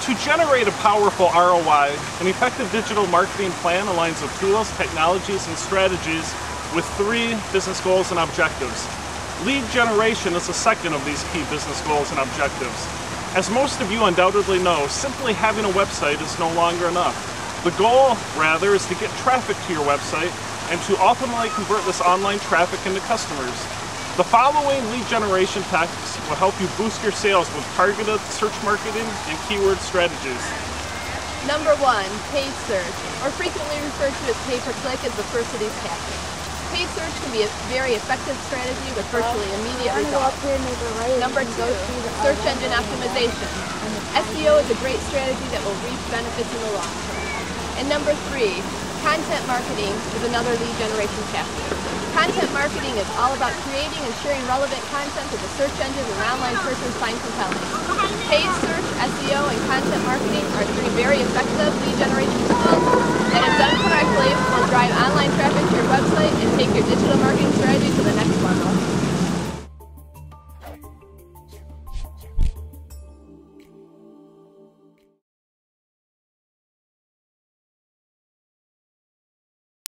To generate a powerful ROI, an effective digital marketing plan aligns with tools, technologies, and strategies with 3 business goals and objectives. Lead generation is the second of these key business goals and objectives. As most of you undoubtedly know, simply having a website is no longer enough. The goal, rather, is to get traffic to your website and to ultimately convert this online traffic into customers. The following lead generation tactics will help you boost your sales with targeted search marketing and keyword strategies. Number 1, paid search, or frequently referred to as pay-per-click, is the first of these tactics. Paid search can be a very effective strategy with virtually immediate results. Number 2, search engine optimization. SEO is a great strategy that will reap benefits in the long term. And number 3, content marketing is another lead generation tactic. Content marketing is all about creating and sharing relevant content that the search engines and online searchers find compelling. Paid search, SEO, and content marketing are 3 very effective lead generation tools that, if done correctly, will drive online traffic to your website and take your digital marketing strategy to the next level.